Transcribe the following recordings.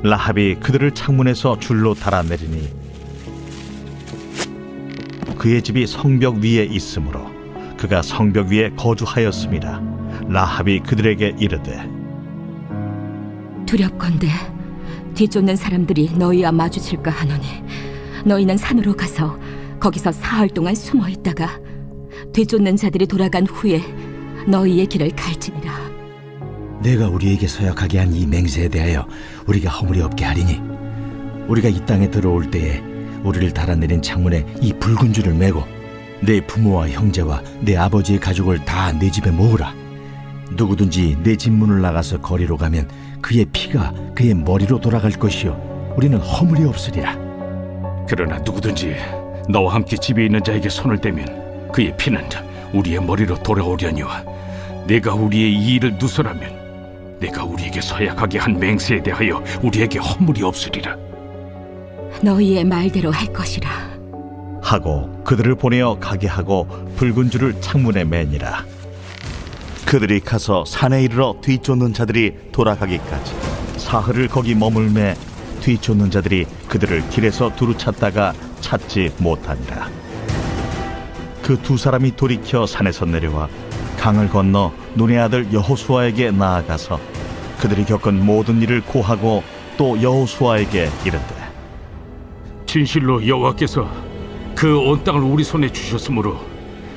라합이 그들을 창문에서 줄로 달아내리니 그의 집이 성벽 위에 있으므로 그가 성벽 위에 거주하였습니다. 라합이 그들에게 이르되 두렵건대 뒤쫓는 사람들이 너희와 마주칠까 하노니 너희는 산으로 가서 거기서 사흘 동안 숨어 있다가 뒤쫓는 자들이 돌아간 후에 너희의 길을 갈지니라. 내가 우리에게 서약하게 한 이 맹세에 대하여 우리가 허물이 없게 하리니 우리가 이 땅에 들어올 때에 우리를 달아내린 창문에 이 붉은 줄을 매고 내 부모와 형제와 내 아버지의 가족을 다 내 집에 모으라. 누구든지 내 집 문을 나가서 거리로 가면 그의 피가 그의 머리로 돌아갈 것이요 우리는 허물이 없으리라. 그러나 누구든지 너와 함께 집에 있는 자에게 손을 대면 그의 피는 우리의 머리로 돌아오려니와 내가 우리의 이 일을 누설하면 내가 우리에게 서약하게 한 맹세에 대하여 우리에게 허물이 없으리라. 너희의 말대로 할 것이라 하고 그들을 보내어 가게 하고 붉은 줄을 창문에 매니라. 그들이 가서 산에 이르러 뒤쫓는 자들이 돌아가기까지 사흘을 거기 머물매 뒤쫓는 자들이 그들을 길에서 두루 찾다가 찾지 못하니라. 그 두 사람이 돌이켜 산에서 내려와 강을 건너 눈의 아들 여호수아에게 나아가서 그들이 겪은 모든 일을 고하고 또 여호수아에게 이르되 진실로 여호와께서 그 온 땅을 우리 손에 주셨으므로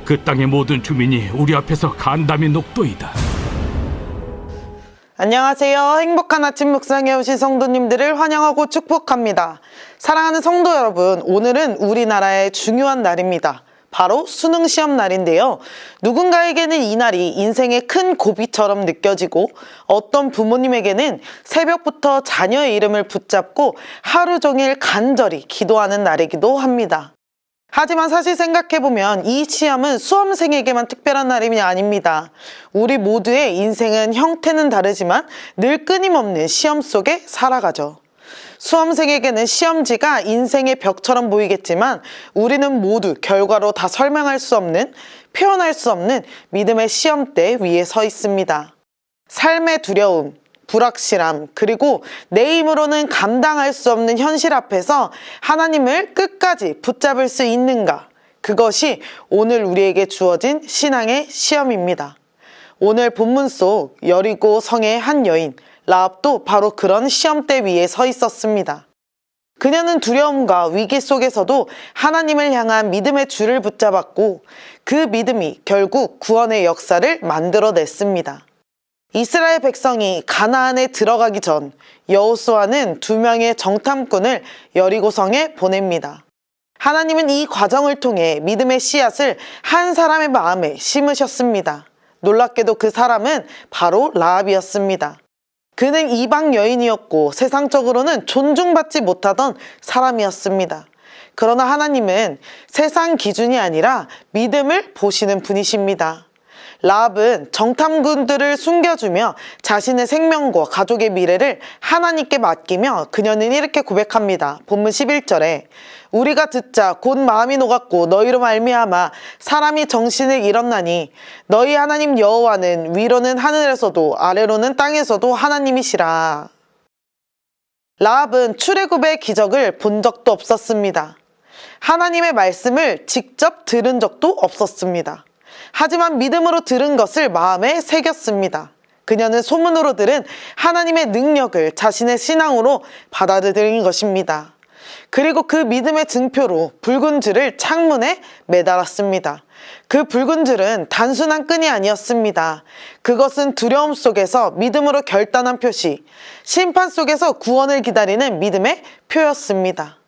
그 땅의 모든 주민이 우리 앞에서 간담이 높도이다. 안녕하세요. 행복한 아침 묵상에 오신 성도님들을 환영하고 축복합니다. 사랑하는 성도 여러분, 오늘은 우리나라의 중요한 날입니다. 바로 수능 시험 날인데요. 누군가에게는 이 날이 인생의 큰 고비처럼 느껴지고 어떤 부모님에게는 새벽부터 자녀의 이름을 붙잡고 하루 종일 간절히 기도하는 날이기도 합니다. 하지만 사실 생각해보면 이 시험은 수험생에게만 특별한 날이 아닙니다. 우리 모두의 인생은 형태는 다르지만 늘 끊임없는 시험 속에 살아가죠. 수험생에게는 시험지가 인생의 벽처럼 보이겠지만 우리는 모두 결과로 다 설명할 수 없는, 표현할 수 없는 믿음의 시험대 위에 서 있습니다. 삶의 두려움, 불확실함, 그리고 내 힘으로는 감당할 수 없는 현실 앞에서 하나님을 끝까지 붙잡을 수 있는가? 그것이 오늘 우리에게 주어진 신앙의 시험입니다. 오늘 본문 속 여리고 성의 한 여인 라합도 바로 그런 시험대 위에 서 있었습니다. 그녀는 두려움과 위기 속에서도 하나님을 향한 믿음의 줄을 붙잡았고 그 믿음이 결국 구원의 역사를 만들어냈습니다. 이스라엘 백성이 가나안에 들어가기 전 여호수아는 2명의 정탐꾼을 여리고성에 보냅니다. 하나님은 이 과정을 통해 믿음의 씨앗을 한 사람의 마음에 심으셨습니다. 놀랍게도 그 사람은 바로 라합이었습니다. 그는 이방 여인이었고 세상적으로는 존중받지 못하던 사람이었습니다. 그러나 하나님은 세상 기준이 아니라 믿음을 보시는 분이십니다. 라합은 정탐꾼들을 숨겨주며 자신의 생명과 가족의 미래를 하나님께 맡기며 그녀는 이렇게 고백합니다. 본문 11절에 우리가 듣자 곧 마음이 녹았고 너희로 말미암아 사람이 정신을 잃었나니 너희 하나님 여호와는 위로는 하늘에서도 아래로는 땅에서도 하나님이시라. 라합은 출애굽의 기적을 본 적도 없었습니다. 하나님의 말씀을 직접 들은 적도 없었습니다. 하지만 믿음으로 들은 것을 마음에 새겼습니다. 그녀는 소문으로 들은 하나님의 능력을 자신의 신앙으로 받아들인 것입니다. 그리고 그 믿음의 증표로 붉은 줄을 창문에 매달았습니다. 그 붉은 줄은 단순한 끈이 아니었습니다. 그것은 두려움 속에서 믿음으로 결단한 표시, 심판 속에서 구원을 기다리는 믿음의 표였습니다.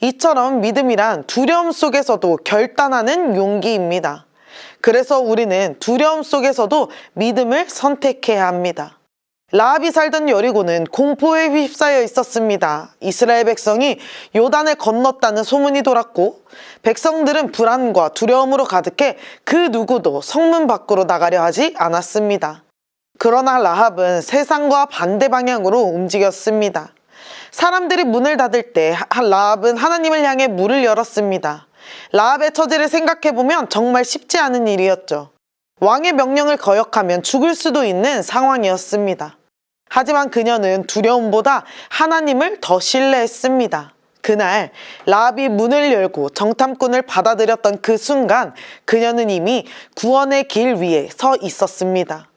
이처럼 믿음이란 두려움 속에서도 결단하는 용기입니다. 그래서 우리는 두려움 속에서도 믿음을 선택해야 합니다. 라합이 살던 여리고는 공포에 휩싸여 있었습니다. 이스라엘 백성이 요단을 건넜다는 소문이 돌았고 백성들은 불안과 두려움으로 가득해 그 누구도 성문 밖으로 나가려 하지 않았습니다. 그러나 라합은 세상과 반대 방향으로 움직였습니다. 사람들이 문을 닫을 때 라합은 하나님을 향해 문을 열었습니다. 라합의 처지를 생각해보면 정말 쉽지 않은 일이었죠. 왕의 명령을 거역하면 죽을 수도 있는 상황이었습니다. 하지만 그녀는 두려움보다 하나님을 더 신뢰했습니다. 그날 라합이 문을 열고 정탐꾼을 받아들였던 그 순간 그녀는 이미 구원의 길 위에 서 있었습니다.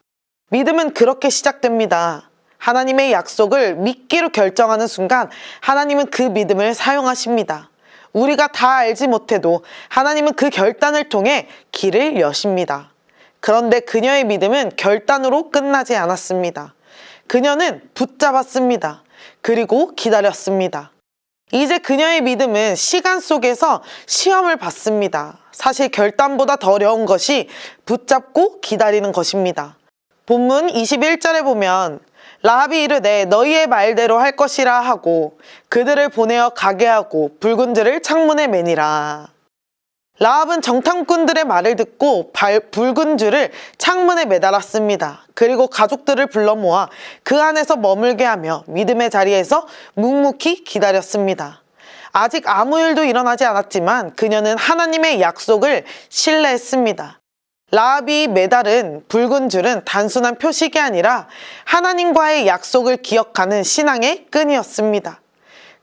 믿음은 그렇게 시작됩니다. 하나님의 약속을 믿기로 결정하는 순간 하나님은 그 믿음을 사용하십니다. 우리가 다 알지 못해도 하나님은 그 결단을 통해 길을 여십니다. 그런데 그녀의 믿음은 결단으로 끝나지 않았습니다. 그녀는 붙잡았습니다. 그리고 기다렸습니다. 이제 그녀의 믿음은 시간 속에서 시험을 받습니다. 사실 결단보다 더 어려운 것이 붙잡고 기다리는 것입니다. 본문 21절에 보면 라합이 이르되 너희의 말대로 할 것이라 하고 그들을 보내어 가게 하고 붉은 줄을 창문에 매니라. 라합은 정탐꾼들의 말을 듣고 붉은 줄을 창문에 매달았습니다. 그리고 가족들을 불러 모아 그 안에서 머물게 하며 믿음의 자리에서 묵묵히 기다렸습니다. 아직 아무 일도 일어나지 않았지만 그녀는 하나님의 약속을 신뢰했습니다. 라합이 매달은 붉은 줄은 단순한 표식이 아니라 하나님과의 약속을 기억하는 신앙의 끈이었습니다.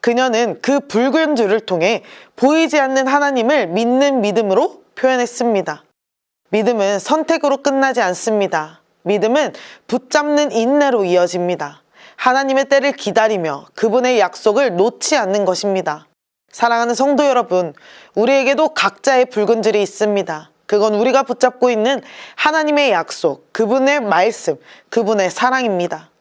그녀는 그 붉은 줄을 통해 보이지 않는 하나님을 믿는 믿음으로 표현했습니다. 믿음은 선택으로 끝나지 않습니다. 믿음은 붙잡는 인내로 이어집니다. 하나님의 때를 기다리며 그분의 약속을 놓지 않는 것입니다. 사랑하는 성도 여러분, 우리에게도 각자의 붉은 줄이 있습니다. 그건 우리가 붙잡고 있는 하나님의 약속, 그분의 말씀, 그분의 사랑입니다.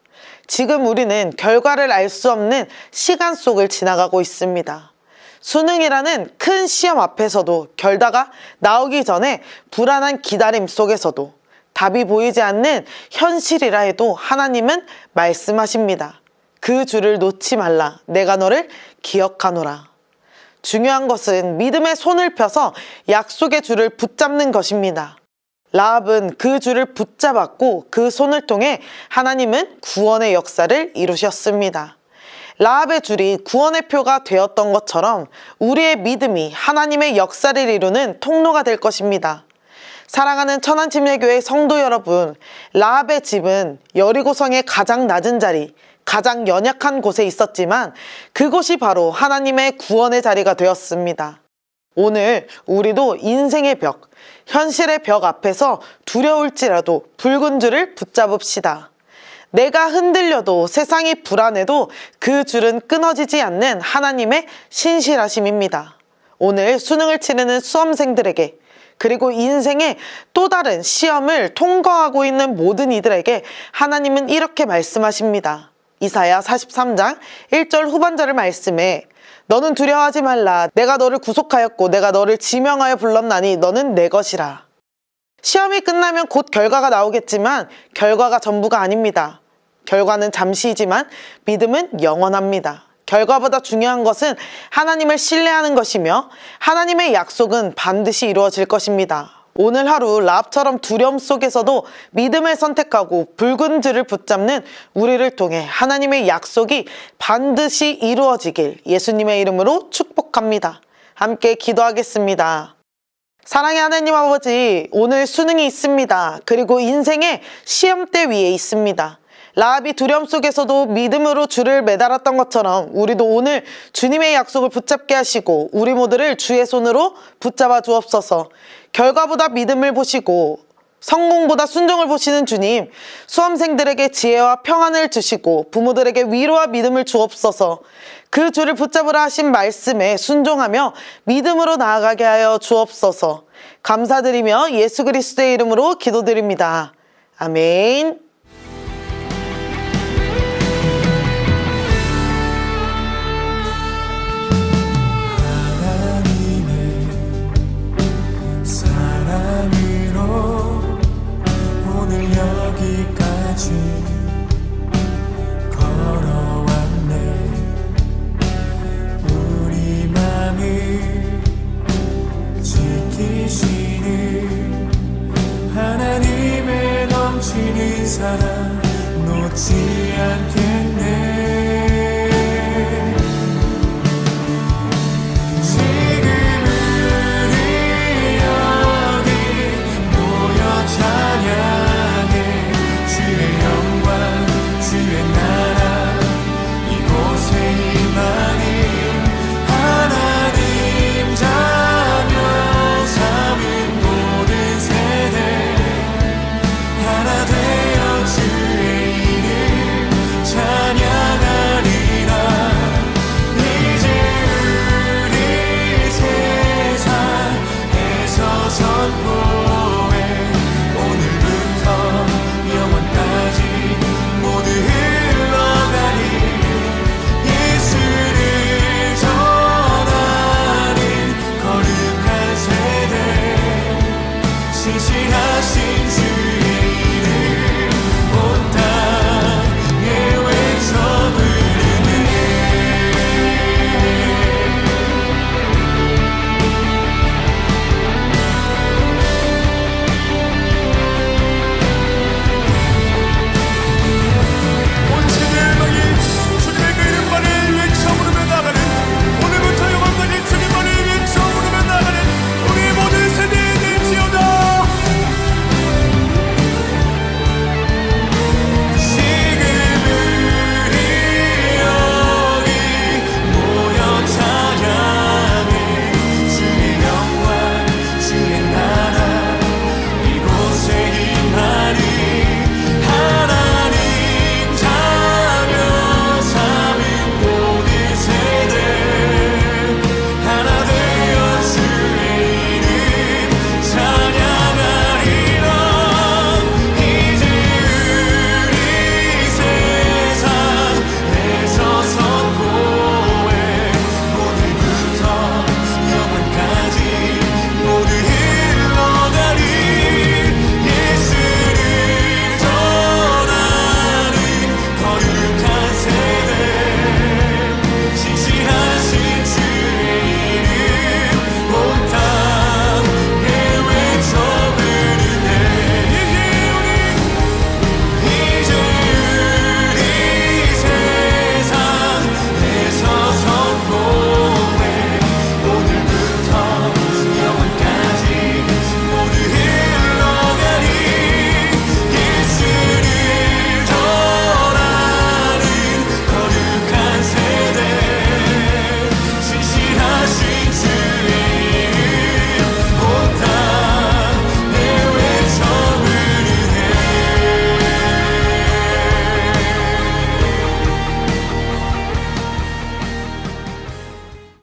지금 우리는 결과를 알 수 없는 시간 속을 지나가고 있습니다. 수능이라는 큰 시험 앞에서도 결과가 나오기 전에 불안한 기다림 속에서도 답이 보이지 않는 현실이라 해도 하나님은 말씀하십니다. 그 줄을 놓지 말라. 내가 너를 기억하노라. 중요한 것은 믿음의 손을 펴서 약속의 줄을 붙잡는 것입니다. 라합은 그 줄을 붙잡았고 그 손을 통해 하나님은 구원의 역사를 이루셨습니다. 라합의 줄이 구원의 표가 되었던 것처럼 우리의 믿음이 하나님의 역사를 이루는 통로가 될 것입니다. 사랑하는 천안침례교회 성도 여러분, 라합의 집은 여리고성의 가장 낮은 자리, 가장 연약한 곳에 있었지만 그곳이 바로 하나님의 구원의 자리가 되었습니다. 오늘 우리도 인생의 벽, 현실의 벽 앞에서 두려울지라도 붉은 줄을 붙잡읍시다. 내가 흔들려도 세상이 불안해도 그 줄은 끊어지지 않는 하나님의 신실하심입니다. 오늘 수능을 치르는 수험생들에게 그리고 인생의 또 다른 시험을 통과하고 있는 모든 이들에게 하나님은 이렇게 말씀하십니다. 이사야 43장 1절 후반절을 말씀해 너는 두려워하지 말라. 내가 너를 구속하였고 내가 너를 지명하여 불렀나니 너는 내 것이라. 시험이 끝나면 곧 결과가 나오겠지만 결과가 전부가 아닙니다. 결과는 잠시이지만 믿음은 영원합니다. 결과보다 중요한 것은 하나님을 신뢰하는 것이며 하나님의 약속은 반드시 이루어질 것입니다. 오늘 하루 라합처럼 두려움 속에서도 믿음을 선택하고 붉은 줄을 붙잡는 우리를 통해 하나님의 약속이 반드시 이루어지길 예수님의 이름으로 축복합니다. 함께 기도하겠습니다. 사랑의 하나님 아버지, 오늘 수능이 있습니다. 그리고 인생의 시험대 위에 있습니다. 라합이 두려움 속에서도 믿음으로 줄을 매달았던 것처럼 우리도 오늘 주님의 약속을 붙잡게 하시고 우리 모두를 주의 손으로 붙잡아 주옵소서. 결과보다 믿음을 보시고 성공보다 순종을 보시는 주님, 수험생들에게 지혜와 평안을 주시고 부모들에게 위로와 믿음을 주옵소서. 그 줄을 붙잡으라 하신 말씀에 순종하며 믿음으로 나아가게 하여 주옵소서. 감사드리며 예수 그리스도의 이름으로 기도드립니다. 아멘. 하나님의 넘치는 사랑 놓지 않게